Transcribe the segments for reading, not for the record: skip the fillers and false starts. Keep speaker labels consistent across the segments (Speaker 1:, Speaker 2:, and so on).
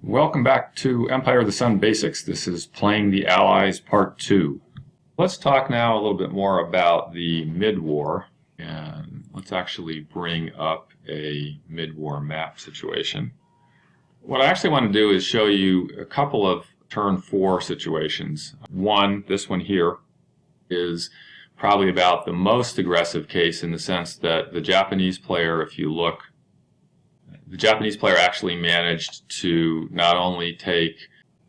Speaker 1: Welcome back to Empire of the Sun Basics. This is Playing the Allies Part 2. Let's talk now a little bit more about the mid-war, and let's actually bring up a mid-war map situation. What I actually want to do is show you a couple of turn 4 situations. One, this one here, is probably about the most aggressive case in the sense that the Japanese player, if you look, the Japanese player actually managed to not only take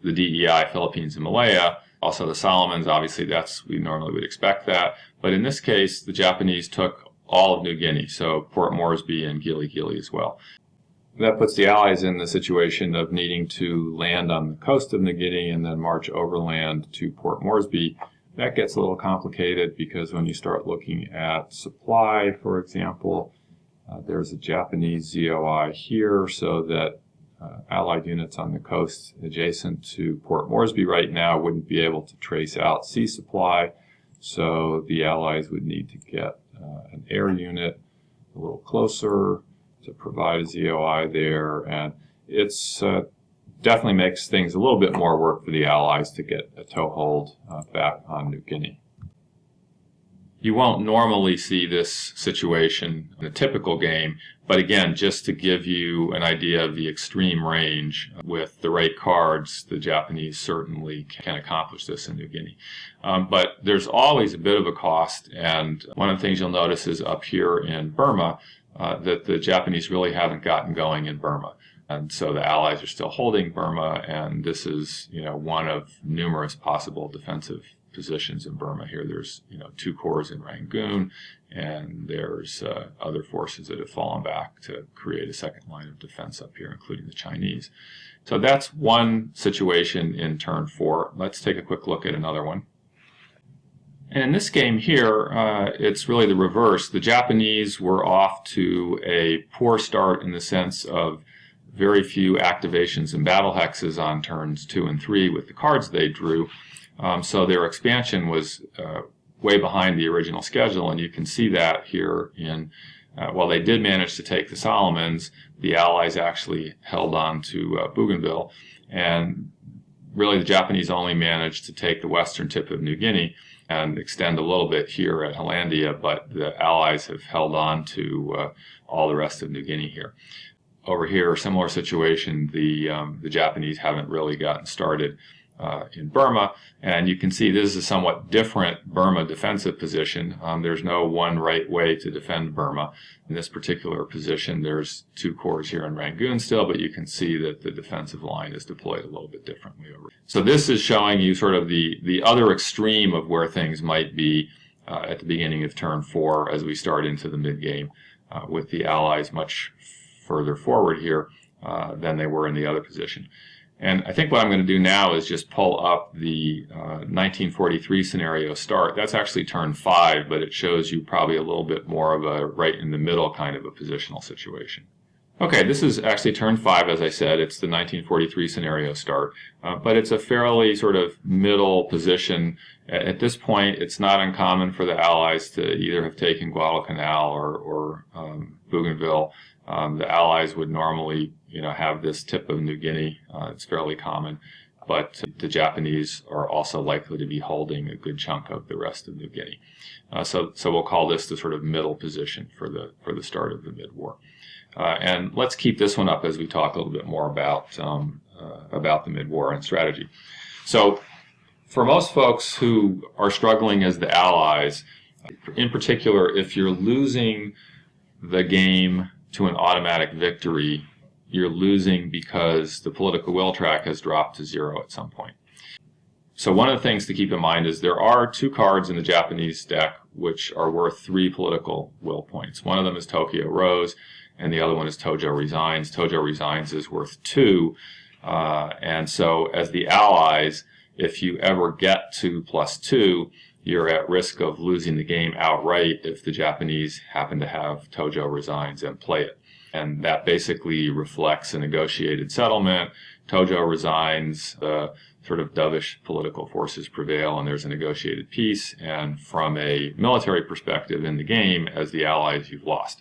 Speaker 1: the DEI, Philippines, and Malaya, also the Solomons. Obviously, we normally would expect that. But in this case, the Japanese took all of New Guinea, so Port Moresby and Gili Gili as well. That puts the Allies in the situation of needing to land on the coast of New Guinea and then march overland to Port Moresby. That gets a little complicated because when you start looking at supply, for example, there's a Japanese ZOI here, so that Allied units on the coast adjacent to Port Moresby right now wouldn't be able to trace out sea supply, so the Allies would need to get an air unit a little closer to provide a ZOI there, and it's definitely makes things a little bit more work for the Allies to get a toehold back on New Guinea. You won't normally see this situation in a typical game, but again, just to give you an idea of the extreme range, with the right cards, the Japanese certainly can accomplish this in New Guinea. But there's always a bit of a cost, and one of the things you'll notice is up here in Burma that the Japanese really haven't gotten going in Burma. And so the Allies are still holding Burma, and this is, one of numerous possible defensive positions in Burma. Here there's 2 corps in Rangoon, and there's other forces that have fallen back to create a second line of defense up here, including the Chinese. So that's one situation in turn 4. Let's take a quick look at another one. And in this game here, it's really the reverse. The Japanese were off to a poor start in the sense of very few activations and battle hexes on turns 2 and 3 with the cards they drew. So their expansion was way behind the original schedule, and you can see that here in, while they did manage to take the Solomons, the Allies actually held on to Bougainville, and really the Japanese only managed to take the western tip of New Guinea and extend a little bit here at Hollandia, but the Allies have held on to all the rest of New Guinea here. Over here, similar situation, the Japanese haven't really gotten started in Burma, and you can see this is a somewhat different Burma defensive position. There's no one right way to defend Burma. In this particular position, there's 2 corps here in Rangoon still, but you can see that the defensive line is deployed a little bit differently over. So this is showing you sort of the other extreme of where things might be at the beginning of turn 4 as we start into the mid-game, with the Allies much further forward here than they were in the other position. And I think what I'm going to do now is just pull up the 1943 scenario start. That's actually turn 5, but it shows you probably a little bit more of a right in the middle kind of a positional situation. Okay, this is actually turn 5, as I said. It's the 1943 scenario start, but it's a fairly sort of middle position. At this point, it's not uncommon for the Allies to either have taken Guadalcanal or Bougainville. The Allies would normally, have this tip of New Guinea. It's fairly common, but the Japanese are also likely to be holding a good chunk of the rest of New Guinea. So we'll call this the sort of middle position for the start of the mid-war. And let's keep this one up as we talk a little bit more about the mid-war and strategy. So for most folks who are struggling as the Allies, in particular, if you're losing the game to an automatic victory, you're losing because the political will track has dropped to 0 at some point. So one of the things to keep in mind is there are 2 cards in the Japanese deck which are worth 3 political will points. One of them is Tokyo Rose, and the other one is Tojo Resigns. Tojo Resigns is worth 2, and so as the Allies, if you ever get to +2, you're at risk of losing the game outright if the Japanese happen to have Tojo Resigns and play it. And that basically reflects a negotiated settlement. Tojo resigns, the sort of dovish political forces prevail, and there's a negotiated peace. And from a military perspective in the game, as the Allies, you've lost.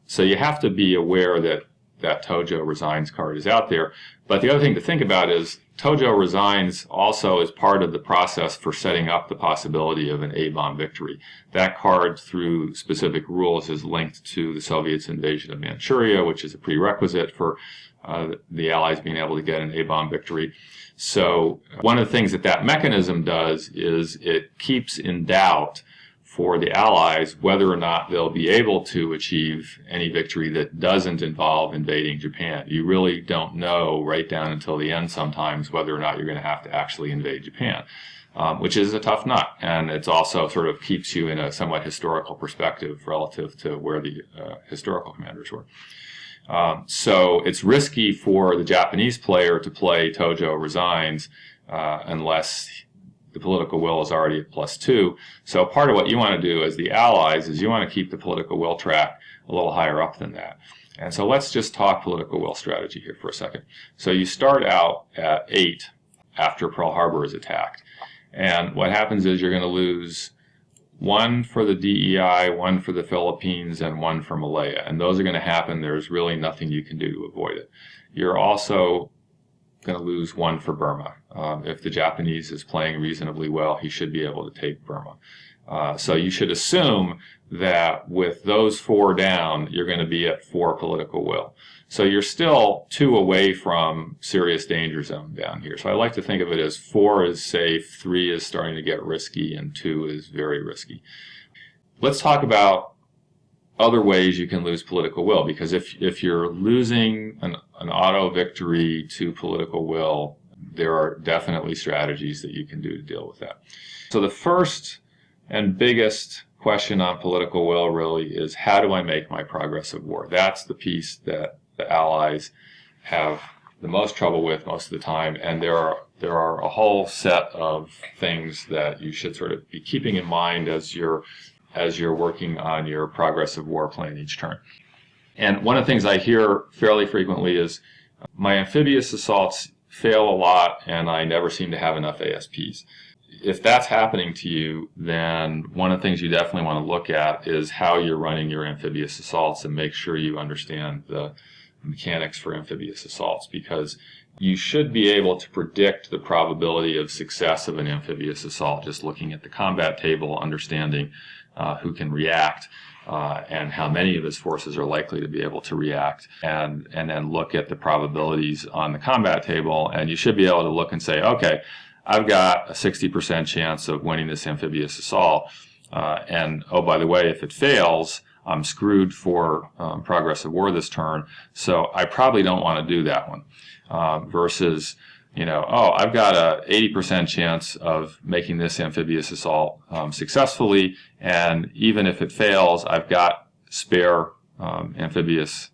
Speaker 1: So you have to be aware that that Tojo resigns card is out there. But the other thing to think about is Tojo resigns also is part of the process for setting up the possibility of an A-bomb victory. That card, through specific rules, is linked to the Soviets' invasion of Manchuria, which is a prerequisite for the Allies being able to get an A-bomb victory. So one of the things that mechanism does is it keeps in doubt for the Allies whether or not they'll be able to achieve any victory that doesn't involve invading Japan. You really don't know right down until the end sometimes whether or not you're going to have to actually invade Japan, which is a tough nut. And it's also sort of keeps you in a somewhat historical perspective relative to where the historical commanders were. So it's risky for the Japanese player to play Tojo resigns unless the political will is already at +2. So part of what you want to do as the Allies is you want to keep the political will track a little higher up than that. And so let's just talk political will strategy here for a second. So you start out at 8 after Pearl Harbor is attacked. And what happens is you're going to lose 1 for the DEI, 1 for the Philippines, and 1 for Malaya. And those are going to happen. There's really nothing you can do to avoid it. You're also going to lose 1 for Burma. If the Japanese is playing reasonably well, he should be able to take Burma. So you should assume that with those 4 down, you're going to be at 4 political will. So you're still 2 away from serious danger zone down here. So I like to think of it as 4 is safe, 3 is starting to get risky, and 2 is very risky. Let's talk about other ways you can lose political will, because if you're losing an auto victory to political will, there are definitely strategies that you can do to deal with that. So the first and biggest question on political will really is, how do I make my progress of war? That's the piece that the Allies have the most trouble with most of the time, and there are a whole set of things that you should sort of be keeping in mind as you're working on your progress of war plan each turn. And one of the things I hear fairly frequently is, my amphibious assaults fail a lot and I never seem to have enough ASPs. If that's happening to you, then one of the things you definitely want to look at is how you're running your amphibious assaults and make sure you understand the mechanics for amphibious assaults, because you should be able to predict the probability of success of an amphibious assault just looking at the combat table, understanding who can react and how many of his forces are likely to be able to react, and then look at the probabilities on the combat table, and you should be able to look and say, okay, I've got a 60% chance of winning this amphibious assault, and oh, by the way, if it fails, I'm screwed for progress of war this turn, so I probably don't want to do that one. Versus, oh, I've got a 80% chance of making this amphibious assault successfully, and even if it fails, I've got spare amphibious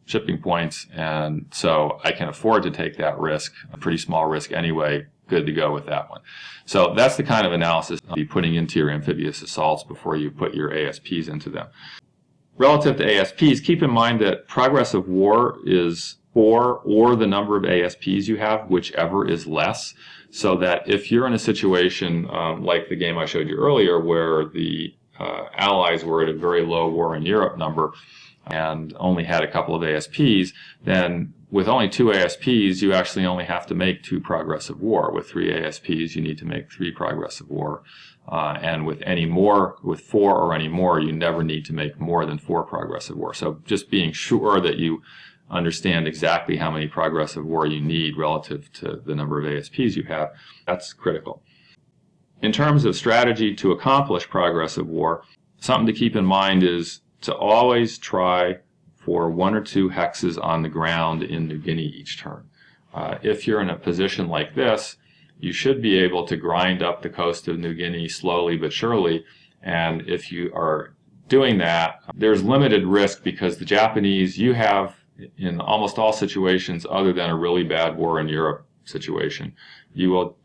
Speaker 1: shipping points, and so I can afford to take that risk, a pretty small risk anyway. Good to go with that one. So that's the kind of analysis you'll be putting into your amphibious assaults before you put your ASPs into them. Relative to ASPs, keep in mind that progress of war is 4 or the number of ASPs you have, whichever is less, so that if you're in a situation like the game I showed you earlier where the Allies were at a very low war in Europe number and only had a couple of ASPs, then with only 2 ASPs, you actually only have to make 2 progress of war. With 3 ASPs, you need to make 3 progress of war. And with 4 or any more, you never need to make more than 4 progress of war. So just being sure that you understand exactly how many progress of war you need relative to the number of ASPs you have, that's critical. In terms of strategy to accomplish progress of war, something to keep in mind is to always try for 1 or 2 hexes on the ground in New Guinea each turn. If you're in a position like this, you should be able to grind up the coast of New Guinea slowly but surely, and if you are doing that, there's limited risk because the Japanese, you have in almost all situations other than a really bad war in Europe situation, you will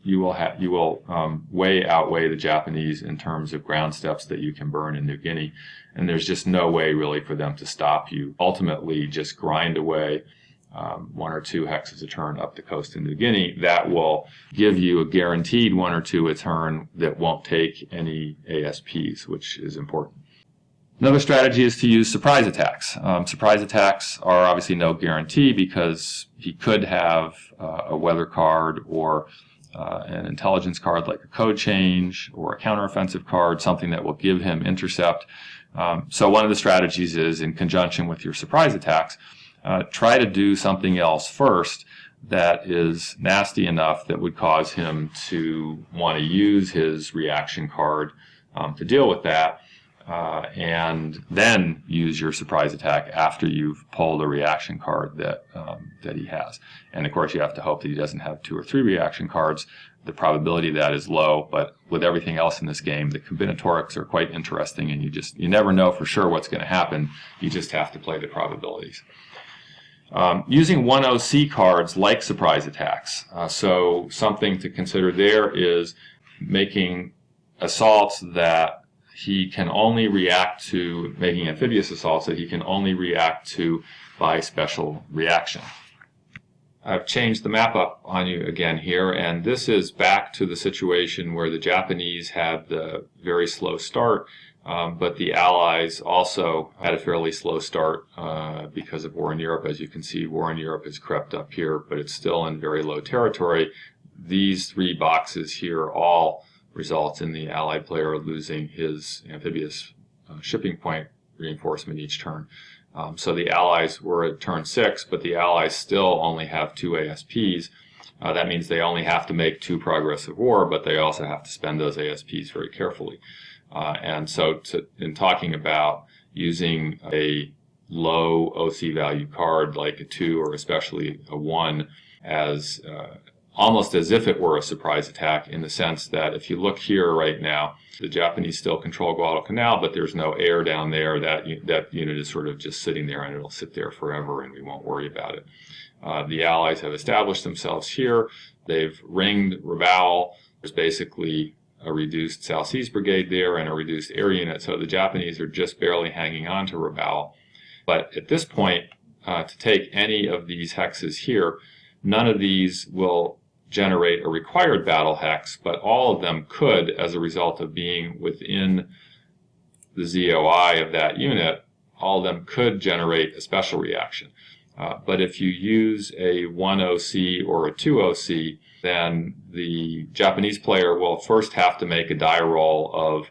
Speaker 1: way outweigh the Japanese in terms of ground steps that you can burn in New Guinea, and there's just no way really for them to stop you. Ultimately, just grind away 1 or 2 hexes a turn up the coast of New Guinea. That will give you a guaranteed 1 or 2 a turn that won't take any ASPs, which is important. Another strategy is to use surprise attacks. Surprise attacks are obviously no guarantee because he could have a weather card or an intelligence card like a code change or a counteroffensive card, something that will give him intercept. So one of the strategies is, in conjunction with your surprise attacks, try to do something else first that is nasty enough that would cause him to want to use his reaction card to deal with that, and then use your surprise attack after you've pulled a reaction card that he has. And of course, you have to hope that he doesn't have 2 or 3 reaction cards. The probability of that is low, but with everything else in this game, the combinatorics are quite interesting, and you never know for sure what's going to happen. You just have to play the probabilities. Using 1OC cards like surprise attacks. So something to consider there is making assaults that he can only react to, making amphibious assaults that he can only react to by special reaction. I've changed the map up on you again here, and this is back to the situation where the Japanese had the very slow start, but the Allies also had a fairly slow start because of war in Europe. As you can see, war in Europe has crept up here, but it's still in very low territory. These 3 boxes here all results in the Allied player losing his amphibious shipping point reinforcement each turn. So the Allies were at turn 6, but the Allies still only have 2 ASPs. That means they only have to make 2 progress of war, but they also have to spend those ASPs very carefully. And so in talking about using a low OC value card like a 2 or especially a 1 as almost as if it were a surprise attack, in the sense that if you look here right now, the Japanese still control Guadalcanal, but there's no air down there. That unit is sort of just sitting there, and it'll sit there forever, and we won't worry about it. The Allies have established themselves here. They've ringed Rabaul. There's basically a reduced South Seas Brigade there and a reduced air unit, so the Japanese are just barely hanging on to Rabaul. But at this point, to take any of these hexes here, none of these will generate a required battle hex, but all of them could, as a result of being within the ZOI of that unit, all of them could generate a special reaction. But if you use a 1OC or a 2OC, then the Japanese player will first have to make a die roll of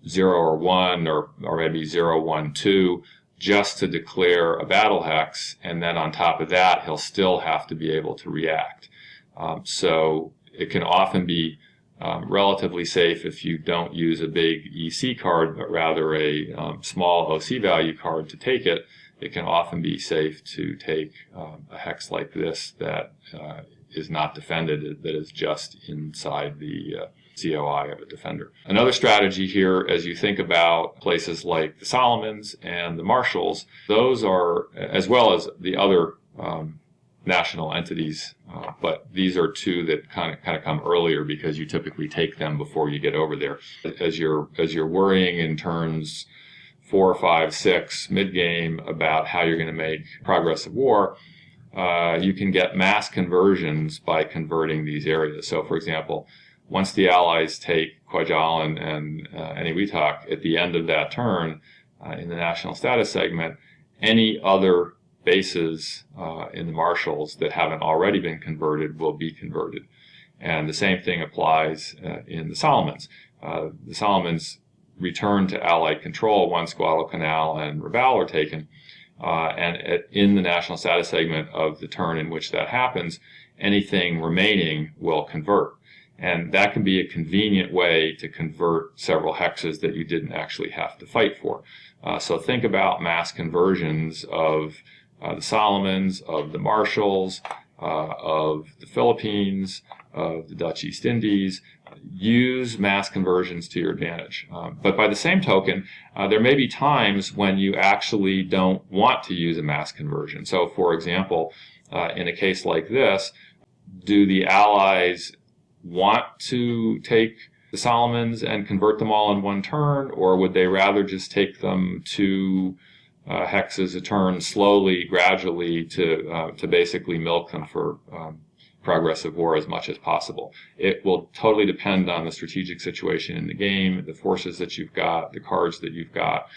Speaker 1: 0 or 1 or maybe 0, 1, 2 just to declare a battle hex, and then on top of that he'll still have to be able to react. So it can often be relatively safe if you don't use a big EC card, but rather a small OC value card to take it. It can often be safe to take a hex like this that is not defended, that is just inside the ZOI of a defender. Another strategy here, as you think about places like the Solomons and the Marshalls, those are, as well as the other national entities, but these are 2 that kind of come earlier because you typically take them before you get over there. As you're worrying in turns 4, 5, 6 mid-game about how you're going to make progress of war, you can get mass conversions by converting these areas. So, for example, once the Allies take Kwajalein and Eniwetok, at the end of that turn, in the national status segment, any other bases in the Marshalls that haven't already been converted will be converted. And the same thing applies in the Solomons. The Solomons return to Allied control once Guadalcanal and Rabaul are taken, and in the national status segment of the turn in which that happens, anything remaining will convert. And that can be a convenient way to convert several hexes that you didn't actually have to fight for. So think about mass conversions of the Solomons, of the Marshalls, of the Philippines, of the Dutch East Indies. Use mass conversions to your advantage. But by the same token, there may be times when you actually don't want to use a mass conversion. So, for example, in a case like this, do the Allies want to take the Solomons and convert them all in one turn, or would they rather just take them to hexes a turn slowly, gradually to basically milk them for progress of war as much as possible. It will totally depend on the strategic situation in the game, the forces that you've got, the cards that you've got.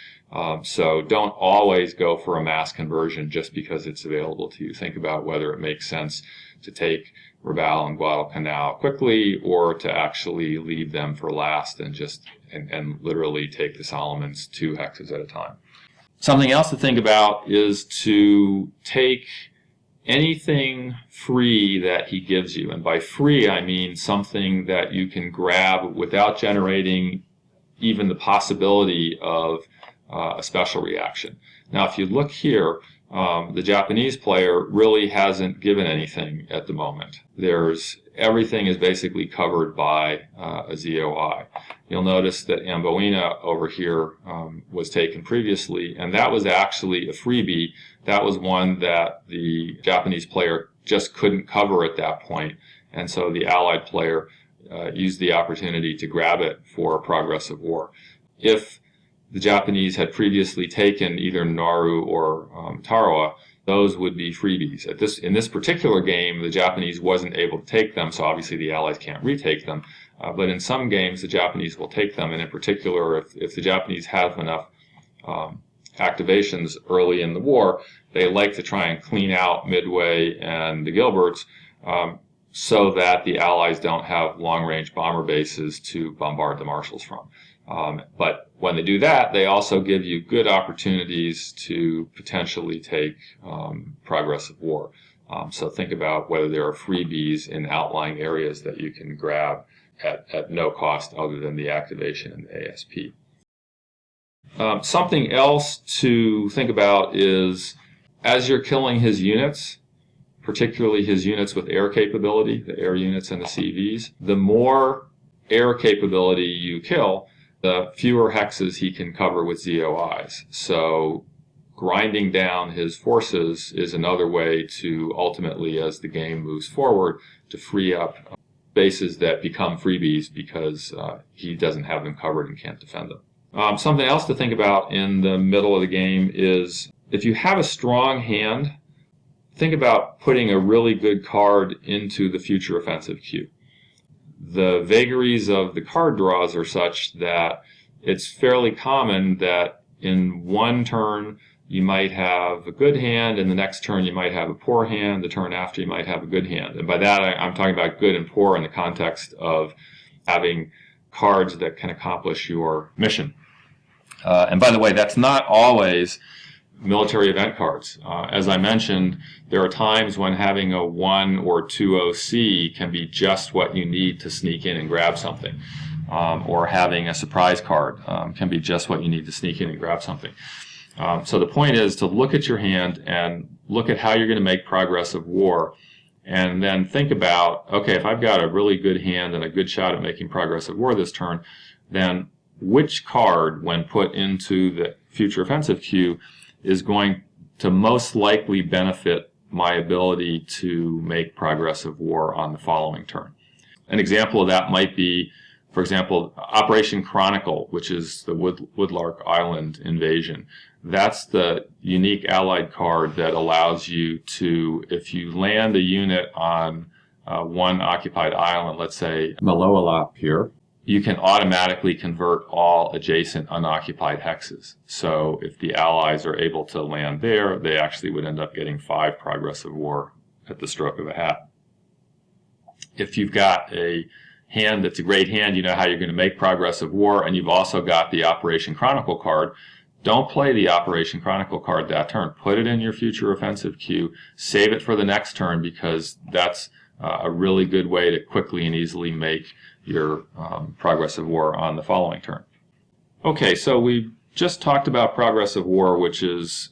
Speaker 1: So don't always go for a mass conversion just because it's available to you. Think about whether it makes sense to take Raval and Guadalcanal quickly or to actually leave them for last and and literally take the Solomons 2 hexes at a time. Something else to think about is to take anything free that he gives you. And by free, I mean something that you can grab without generating even the possibility of a special reaction. Now, if you look here, the Japanese player really hasn't given anything at the moment. Everything is basically covered by a ZOI. You'll notice that Amboina over here was taken previously, and that was actually a freebie. That was one that the Japanese player just couldn't cover at that point, and so the Allied player used the opportunity to grab it for progress of war. If the Japanese had previously taken either Nauru or Tarawa, those would be freebies. In this particular game, the Japanese wasn't able to take them, so obviously the Allies can't retake them. But in some games, the Japanese will take them, and in particular, if the Japanese have enough activations early in the war, they like to try and clean out Midway and the Gilberts so that the Allies don't have long-range bomber bases to bombard the Marshalls from. But when they do that, they also give you good opportunities to potentially take progress of war. So think about whether there are freebies in outlying areas that you can grab at no cost other than the activation in the ASP. Something else to think about is as you're killing his units, particularly his units with air capability, the air units and the CVs, the more air capability you kill, the fewer hexes he can cover with ZOIs. So grinding down his forces is another way to ultimately, as the game moves forward, to free up bases that become freebies because he doesn't have them covered and can't defend them. Something else to think about in the middle of the game is if you have a strong hand, think about putting a really good card into the future offensive queue. The vagaries of the card draws are such that it's fairly common that in one turn you might have a good hand, and the next turn you might have a poor hand, the turn after you might have a good hand. And by that I'm talking about good and poor in the context of having cards that can accomplish your mission. And by the way, that's not always military event cards. As I mentioned, there are times when having a 1 or 2 OC can be just what you need to sneak in and grab something. Or having a surprise card can be just what you need to sneak in and grab something. So the point is to look at your hand and look at how you're going to make progress of war, and then think about, okay, if I've got a really good hand and a good shot at making progress of war this turn, then which card, when put into the future offensive queue, is going to most likely benefit my ability to make progress of war on the following turn. An example of that might be, for example, Operation Chronicle, which is the Woodlark Island invasion. That's the unique Allied card that allows you to, if you land a unit on one occupied island, let's say Maloalap here, you can automatically convert all adjacent unoccupied hexes. So if the Allies are able to land there, they actually would end up getting 5 progress of war at the stroke of a hat. If you've got a hand that's a great hand, you know how you're going to make progress of war, and you've also got the Operation Chronicle card, don't play the Operation Chronicle card that turn. Put it in your future offensive queue. Save it for the next turn, because that's a really good way to quickly and easily make your progress of war on the following turn. Okay, so we've just talked about progress of war, which is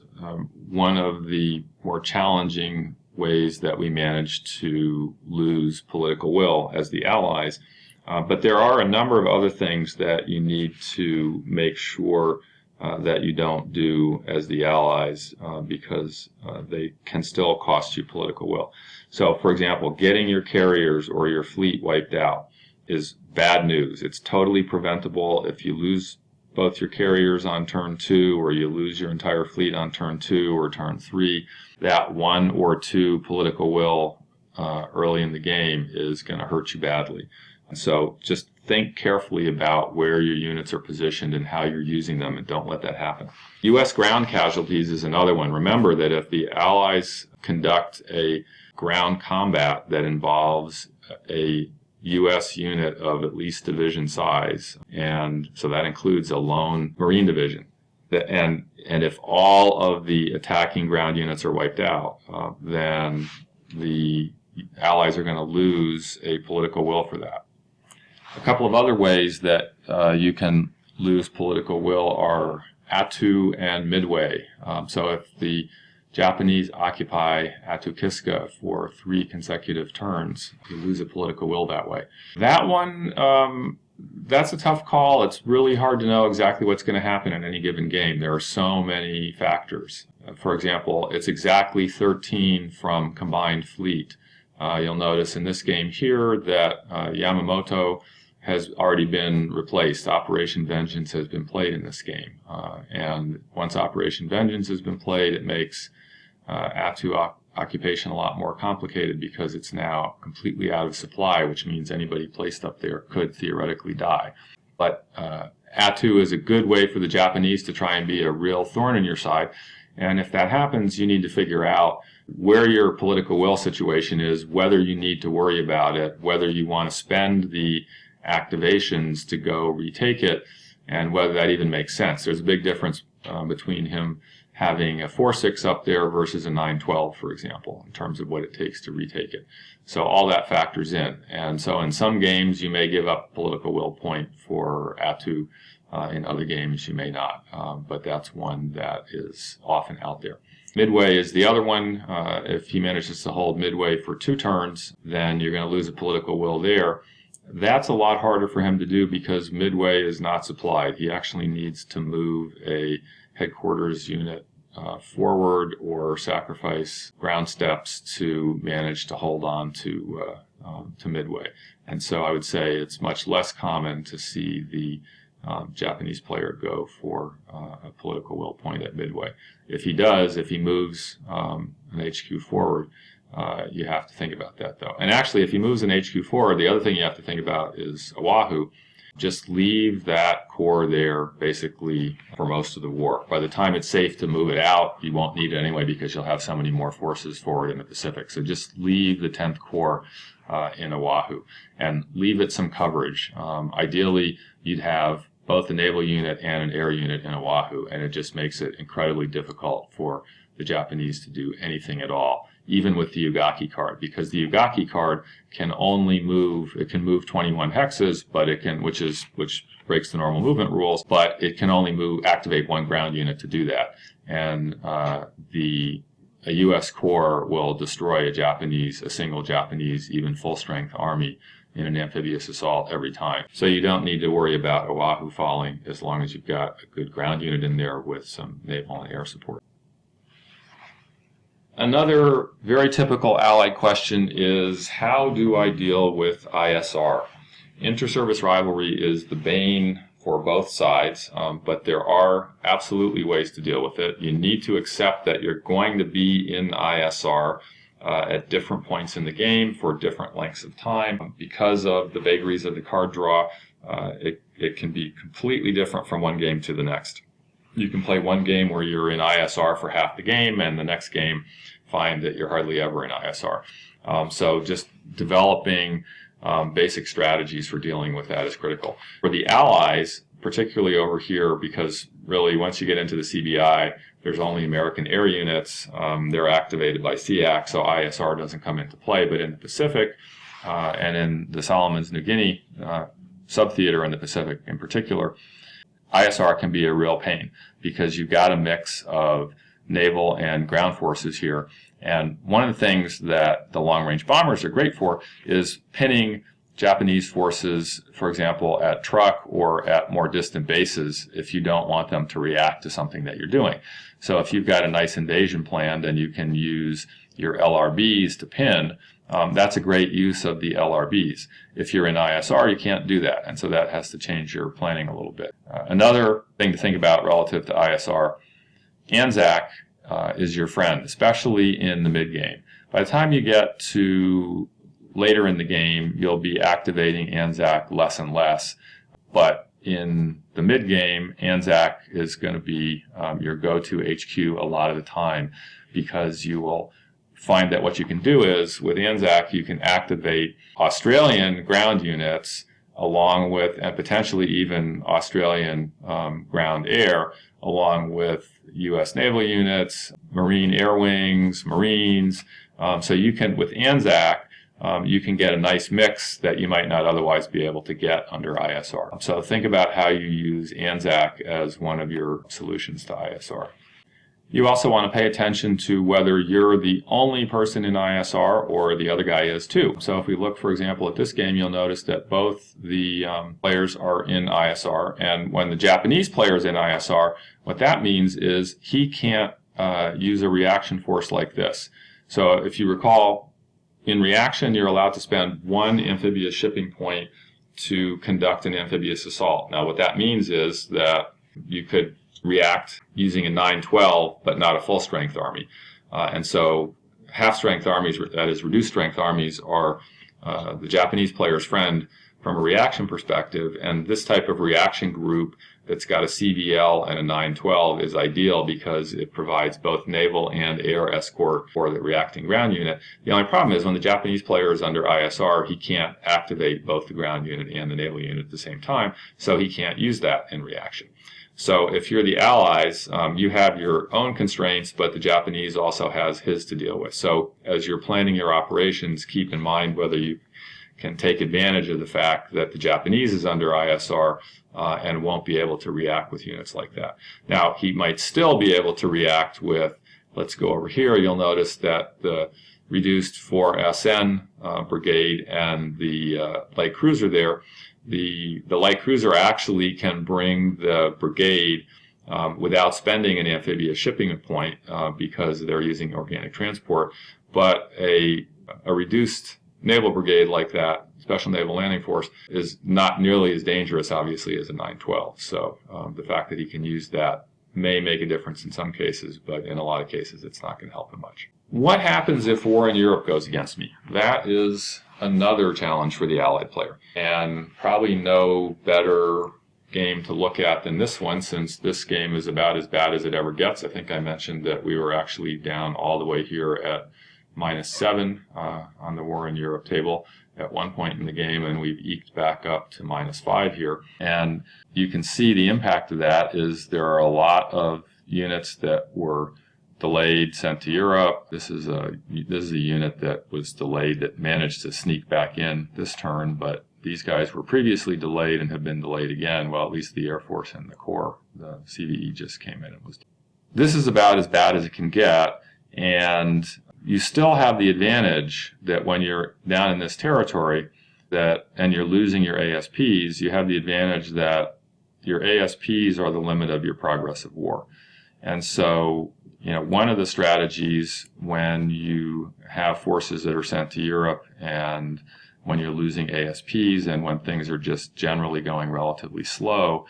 Speaker 1: one of the more challenging ways that we manage to lose political will as the Allies. But there are a number of other things that you need to make sure that you don't do as the Allies because they can still cost you political will. So, for example, getting your carriers or your fleet wiped out is bad news. It's totally preventable. If you lose both your carriers on turn 2, or you lose your entire fleet on turn 2 or turn 3, that 1 or 2 political will early in the game is going to hurt you badly. So just think carefully about where your units are positioned and how you're using them, and don't let that happen. U.S. ground casualties is another one. Remember that if the Allies conduct a ground combat that involves a U.S. unit of at least division size, and so that includes a lone Marine division, and if all of the attacking ground units are wiped out, then the Allies are going to lose a political will for that. A couple of other ways that you can lose political will are Attu and Midway. So if the Japanese occupy Attu-Kiska for 3 consecutive turns, you lose a political will that way. That one, that's a tough call. It's really hard to know exactly what's going to happen in any given game. There are so many factors. For example, it's exactly 13 from combined fleet. You'll notice in this game here that Yamamoto has already been replaced. Operation Vengeance has been played in this game. And once Operation Vengeance has been played, it makes Attu occupation a lot more complicated because it's now completely out of supply, which means anybody placed up there could theoretically die. But Attu is a good way for the Japanese to try and be a real thorn in your side. And if that happens, you need to figure out where your political will situation is, whether you need to worry about it, whether you want to spend the activations to go retake it, and whether that even makes sense. There's a big difference between him having a 4-6 up there versus a 9-12, for example, in terms of what it takes to retake it. So all that factors in. And so in some games, you may give up a political will point for Attu. In other games, you may not. But that's one that is often out there. Midway is the other one. If he manages to hold Midway for 2 turns, then you're going to lose a political will there. That's a lot harder for him to do because Midway is not supplied. He actually needs to move a headquarters unit forward or sacrifice ground steps to manage to hold on to Midway. And so I would say it's much less common to see the Japanese player go for a political will point at Midway. If he does, if he moves an HQ forward, you have to think about that, though. And actually, if he moves an HQ forward, the other thing you have to think about is Oahu. Just leave that core there, basically, for most of the war. By the time it's safe to move it out, you won't need it anyway because you'll have so many more forces forward in the Pacific. So just leave the 10th Corps in Oahu and leave it some coverage. Ideally, you'd have both a naval unit and an air unit in Oahu, and it just makes it incredibly difficult for the Japanese to do anything at all, even with the Ugaki card, because the Ugaki card can only move, it can move 21 hexes, but it can, which breaks the normal movement rules, but it can only activate 1 ground unit to do that. And a U.S. Corps will destroy a single Japanese, even full-strength army in an amphibious assault every time. So you don't need to worry about Oahu falling as long as you've got a good ground unit in there with some naval and air support. Another very typical Allied question is, how do I deal with ISR? Inter-service rivalry is the bane for both sides, but there are absolutely ways to deal with it. You need to accept that you're going to be in ISR at different points in the game for different lengths of time. Because of the vagaries of the card draw, it can be completely different from one game to the next. You can play one game where you're in ISR for half the game, and the next game find that you're hardly ever in ISR. So just developing basic strategies for dealing with that is critical. For the Allies, particularly over here, because really once you get into the CBI, there's only American air units. They're activated by SEAC, so ISR doesn't come into play. But in the Pacific and in the Solomons, New Guinea subtheater in the Pacific in particular, ISR can be a real pain because you've got a mix of naval and ground forces here. And one of the things that the long-range bombers are great for is pinning Japanese forces, for example, at Truk or at more distant bases if you don't want them to react to something that you're doing. So if you've got a nice invasion planned and you can use your LRBs to pin, that's a great use of the LRBs. If you're in ISR, you can't do that, and so that has to change your planning a little bit. Another thing to think about relative to ISR, ANZAC is your friend, especially in the mid-game. By the time you get to later in the game, you'll be activating ANZAC less and less, but in the mid-game, ANZAC is going to be your go-to HQ a lot of the time, because you will find that what you can do is, with ANZAC, you can activate Australian ground units along with, and potentially even Australian ground air, along with U.S. naval units, Marine air wings, Marines. So you can, with ANZAC, you can get a nice mix that you might not otherwise be able to get under ISR. So think about how you use ANZAC as one of your solutions to ISR. You also want to pay attention to whether you're the only person in ISR or the other guy is too. So if we look, for example, at this game, you'll notice that both the players are in ISR, and when the Japanese player is in ISR, what that means is he can't use a reaction force like this. So if you recall, in reaction, you're allowed to spend one amphibious shipping point to conduct an amphibious assault. Now, what that means is that you could react using a 912, but not a full-strength army. And so half-strength armies, that is reduced-strength armies, are the Japanese player's friend from a reaction perspective. And this type of reaction group that's got a CVL and a 912 is ideal because it provides both naval and air escort for the reacting ground unit. The only problem is when the Japanese player is under ISR, he can't activate both the ground unit and the naval unit at the same time, so he can't use that in reaction. So if you're the Allies, you have your own constraints, but the Japanese also has his to deal with. So as you're planning your operations, keep in mind whether you can take advantage of the fact that the Japanese is under ISR and won't be able to react with units like that. Now, he might still be able to react with, let's go over here, you'll notice that the reduced 4SN brigade and the light cruiser there, the light cruiser actually can bring the brigade without spending an amphibious shipping point because they're using organic transport, but a reduced naval brigade like that, Special Naval Landing Force, is not nearly as dangerous, obviously, as a 912. So the fact that he can use that may make a difference in some cases, but in a lot of cases, it's not going to help him much. What happens if war in Europe goes against me? That is another challenge for the Allied player, and probably no better game to look at than this one, since this game is about as bad as it ever gets. I think I mentioned that we were actually down all the way here at -7 on the War in Europe table at one point in the game, and we've eked back up to -5 here. And you can see the impact of that is there are a lot of units that were delayed, sent to Europe. This is a unit that was delayed that managed to sneak back in this turn, but these guys were previously delayed and have been delayed again. Well, at least the Air Force and the Corps, the CVE just came in and was. This is about as bad as it can get, and you still have the advantage that when you're down in this territory and you're losing your ASPs, you have the advantage that your ASPs are the limit of your progress of war. And so, one of the strategies when you have forces that are sent to Europe and when you're losing ASPs and when things are just generally going relatively slow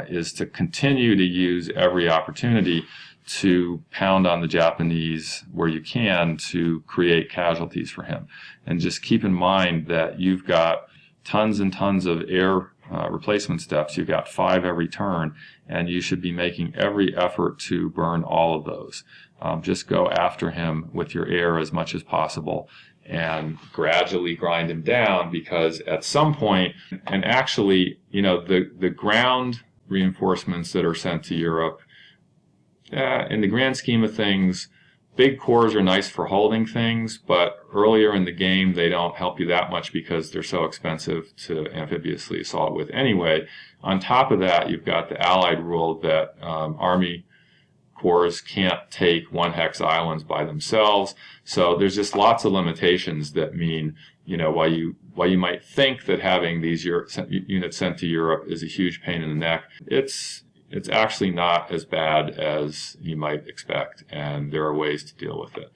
Speaker 1: is to continue to use every opportunity to pound on the Japanese where you can to create casualties for him. And just keep in mind that you've got tons and tons of air replacement steps. You've got 5 every turn, and you should be making every effort to burn all of those. Just go after him with your air as much as possible and gradually grind him down, because at some point, and actually, the ground reinforcements that are sent to Europe, in the grand scheme of things, big cores are nice for holding things, but earlier in the game they don't help you that much because they're so expensive to amphibiously assault with anyway. On top of that, you've got the Allied rule that Army cores can't take 1-hex islands by themselves. So there's just lots of limitations that mean, while you might think that having these units sent to Europe is a huge pain in the neck, it's actually not as bad as you might expect, and there are ways to deal with it.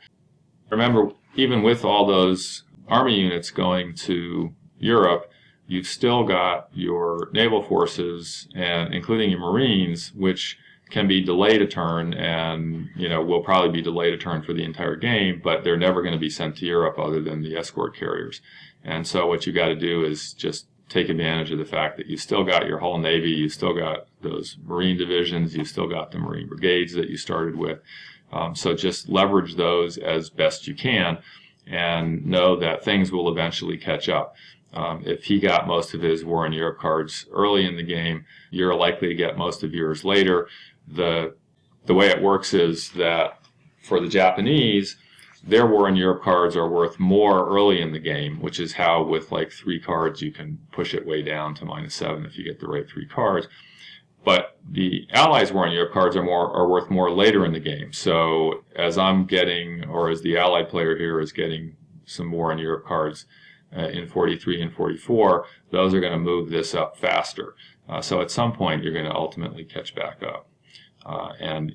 Speaker 1: Remember, even with all those army units going to Europe, you've still got your naval forces, and including your Marines, which can be delayed a turn, and will probably be delayed a turn for the entire game, but they're never going to be sent to Europe other than the escort carriers. And so what you got to do is just take advantage of the fact that you still got your whole Navy, you still got those Marine divisions, you still got the Marine brigades that you started with. So just leverage those as best you can, and know that things will eventually catch up. If he got most of his War in Europe cards early in the game, you're likely to get most of yours later. The way it works is that for the Japanese, their War in Europe cards are worth more early in the game, which is how with like 3 cards you can push it way down to -7 if you get the right 3 cards. But the Allies' War in Europe cards are worth more later in the game. So as I'm getting, or as the Allied player here is getting some War in Europe cards in 43 and 44, those are going to move this up faster. So at some point you're going to ultimately catch back up. And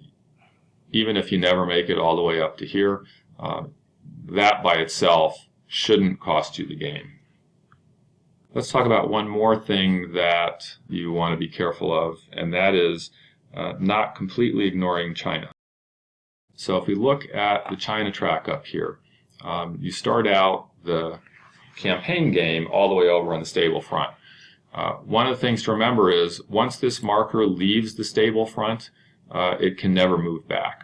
Speaker 1: even if you never make it all the way up to here, that by itself shouldn't cost you the game. Let's talk about one more thing that you want to be careful of, and that is not completely ignoring China. So if we look at the China track up here, you start out the campaign game all the way over on the stable front. One of the things to remember is once this marker leaves the stable front, it can never move back.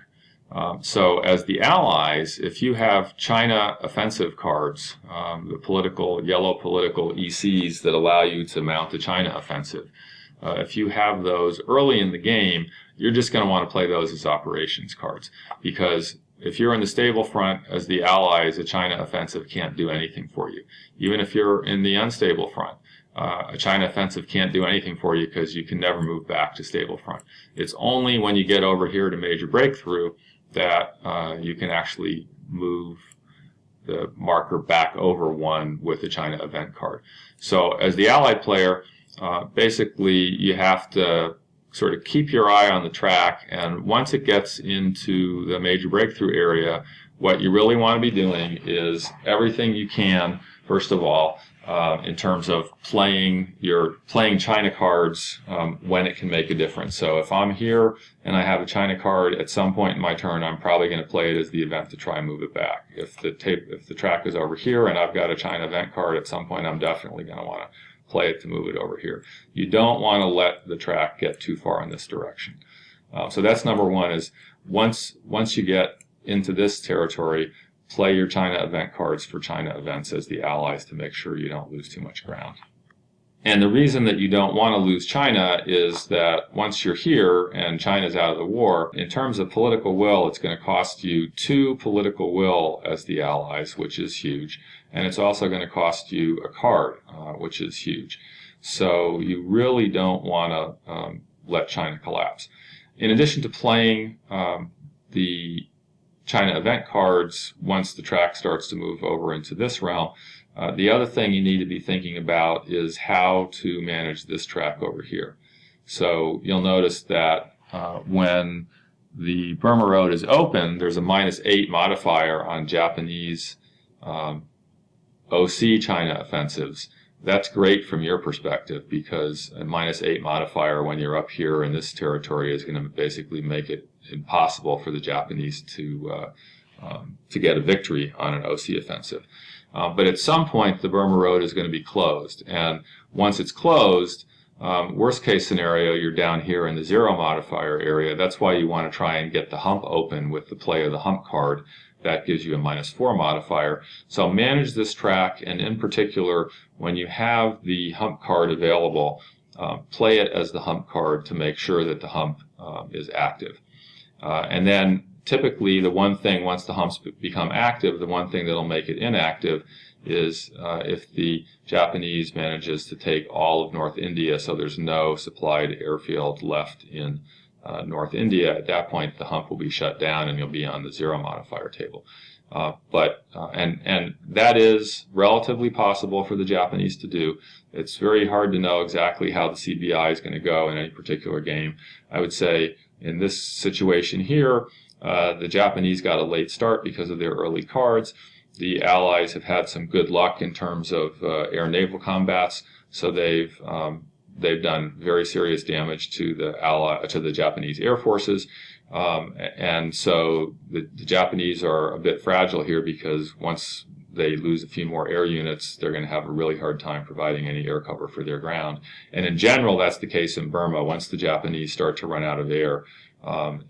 Speaker 1: So as the Allies, if you have China offensive cards, the yellow political ECs that allow you to mount the China offensive, if you have those early in the game, you're just going to want to play those as operations cards, because if you're in the stable front as the Allies, a China offensive can't do anything for you. Even if you're in the unstable front, a China offensive can't do anything for you because you can never move back to stable front. It's only when you get over here to major breakthrough that you can actually move the marker back over 1 with the China event card. So as the Allied player, basically you have to sort of keep your eye on the track, and once it gets into the major breakthrough area, what you really want to be doing is everything you can, first of all, in terms of playing China cards when it can make a difference. So if I'm here and I have a China card, at some point in my turn, I'm probably going to play it as the event to try and move it back. If the track is over here and I've got a China event card, at some point I'm definitely going to want to play it to move it over here. You don't want to let the track get too far in this direction. So that's number one, is once you get into this territory, play your China event cards for China events as the Allies to make sure you don't lose too much ground. And the reason that you don't want to lose China is that once you're here and China's out of the war, in terms of political will, it's going to cost you 2 political will as the Allies, which is huge. And it's also going to cost you a card, which is huge. So you really don't want to let China collapse. In addition to playing the China event cards once the track starts to move over into this realm, the other thing you need to be thinking about is how to manage this track over here. So you'll notice that when the Burma Road is open, there's a -8 modifier on Japanese OC China offensives. That's great from your perspective, because a -8 modifier when you're up here in this territory is going to basically make it impossible for the Japanese to get a victory on an OC offensive. But at some point, the Burma Road is going to be closed. And once it's closed, worst case scenario, you're down here in the 0 modifier area. That's why you want to try and get the hump open with the play of the hump card. That gives you a -4 modifier. So manage this track, and in particular, when you have the hump card available, play it as the hump card to make sure that the hump is active. And then typically the one thing, once the humps become active, the one thing that'll make it inactive is if the Japanese manages to take all of North India, so there's no supplied airfield left in North India. At that point, the hump will be shut down and you'll be on the 0 modifier table. And that is relatively possible for the Japanese to do. It's very hard to know exactly how the CBI is going to go in any particular game. I would say in this situation here, the Japanese got a late start because of their early cards. the Allies have had some good luck in terms of air-naval combats, so they've done very serious damage to the Japanese air forces, and so the Japanese are a bit fragile here because once they lose a few more air units, they're going to have a really hard time providing any air cover for their ground. And in general, that's the case in Burma. Once the Japanese start to run out of air,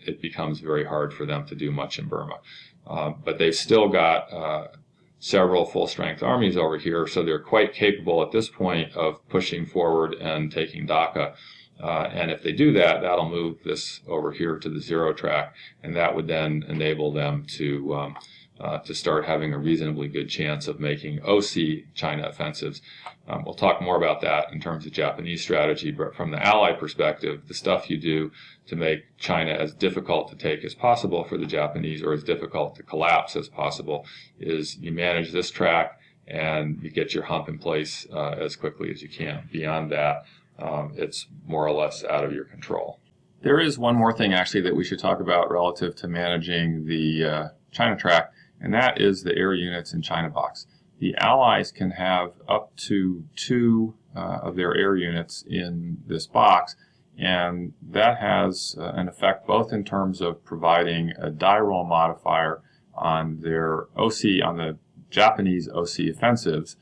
Speaker 1: it becomes very hard for them to do much in Burma. But they've still got several full-strength armies over here, so they're quite capable at this point of pushing forward and taking Dhaka. And if they do that, that'll move this over here to the zero track, and that would then enable them to start having a reasonably good chance of making OC China offensives. We'll talk more about that in terms of Japanese strategy, but from the Ally perspective, the stuff you do to make China as difficult to take as possible for the Japanese, or as difficult to collapse as possible, is you manage this track and you get your hump in place as quickly as you can. Beyond that, it's more or less out of your control. There is one more thing actually that we should talk about relative to managing the China track, and that is the air units in China box. The Allies can have up to 2 of their air units in this box, and that has an effect both in terms of providing a die roll modifier on their OC, on the Japanese OC offensives,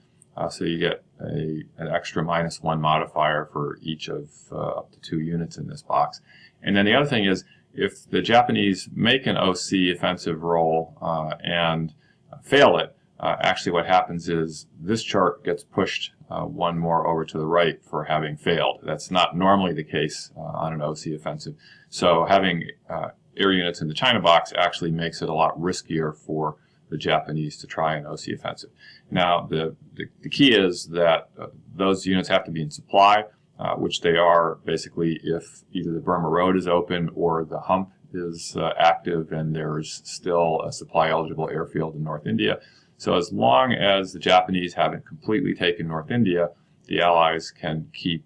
Speaker 1: so you get an extra -1 modifier for each of up to 2 units in this box. And then the other thing is, if the Japanese make an OC offensive roll and fail it, actually what happens is this chart gets pushed 1 more over to the right for having failed. That's not normally the case on an OC offensive. So having air units in the China box actually makes it a lot riskier for the Japanese to try an OC offensive. Now, the key is that those units have to be in supply, which they are basically if either the Burma Road is open or the hump is active and there's still a supply-eligible airfield in North India. So as long as the Japanese haven't completely taken North India, the Allies can keep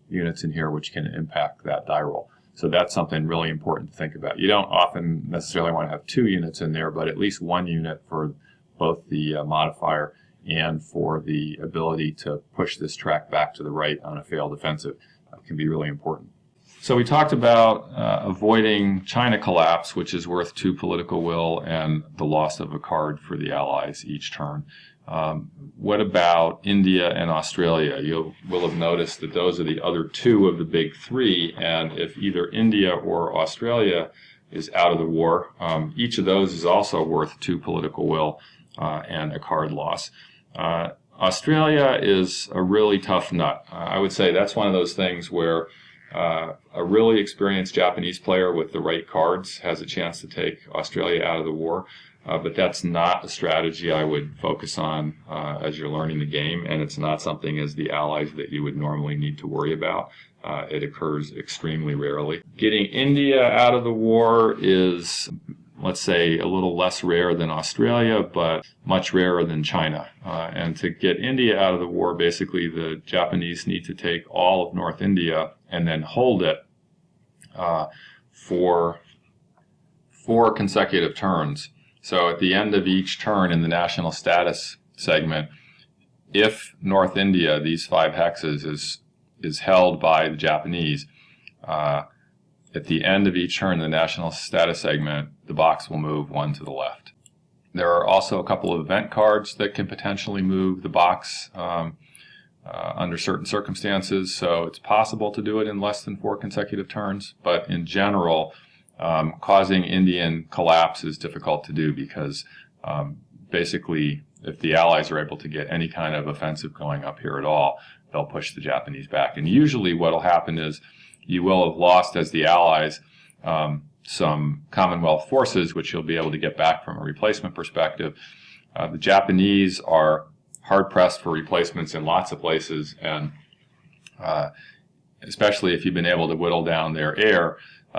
Speaker 1: units in here which can impact that die roll. So that's something really important to think about. You don't often necessarily want to have 2 units in there, but at least 1 unit for both the modifier and for the ability to push this track back to the right on a failed offensive can be really important. So we talked about avoiding China collapse, which is worth 2 political will and the loss of a card for the Allies each turn. What about India and Australia? You will have noticed that those are the other 2 of the big 3, and if either India or Australia is out of the war, each of those is also worth 2 political will and a card loss. Australia is a really tough nut. I would say that's one of those things where a really experienced Japanese player with the right cards has a chance to take Australia out of the war, but that's not a strategy I would focus on as you're learning the game, and it's not something as the Allies that you would normally need to worry about. It occurs extremely rarely. Getting India out of the war is, let's say, a little less rare than Australia, but much rarer than China. And to get India out of the war, basically the Japanese need to take all of North India and then hold it for 4 consecutive turns. So at the end of each turn in the national status segment, if North India, these 5 hexes, is held by the Japanese, at the end of each turn in the national status segment, the box will move 1 to the left. There are also a couple of event cards that can potentially move the box under certain circumstances, so it's possible to do it in less than 4 consecutive turns, but in general, causing Indian collapse is difficult to do because basically if the Allies are able to get any kind of offensive going up here at all, they'll push the Japanese back. And usually what will happen is you will have lost as the Allies some Commonwealth forces, which you'll be able to get back from a replacement perspective. The Japanese are hard-pressed for replacements in lots of places, and especially if you've been able to whittle down their air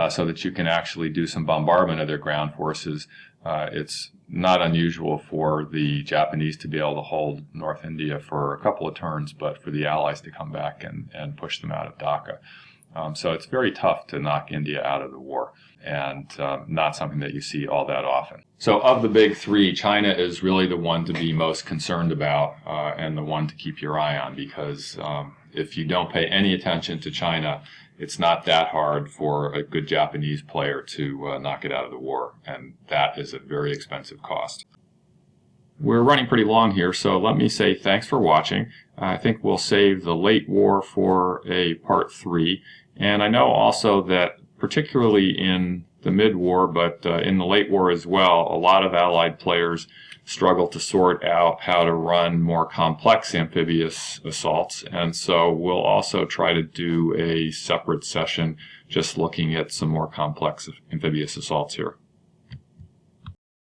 Speaker 1: so that you can actually do some bombardment of their ground forces, it's not unusual for the Japanese to be able to hold North India for a couple of turns, but for the Allies to come back and push them out of Dhaka. So it's very tough to knock India out of the war, and not something that you see all that often. So of the big three, China is really the one to be most concerned about, and the one to keep your eye on, because if you don't pay any attention to China, it's not that hard for a good Japanese player to knock it out of the war, and that is a very expensive cost. We're running pretty long here, so let me say thanks for watching. I think we'll save the late war for a part 3. And I know also that particularly in the mid-war, but in the late war as well, a lot of Allied players struggle to sort out how to run more complex amphibious assaults. And so we'll also try to do a separate session just looking at some more complex amphibious assaults here.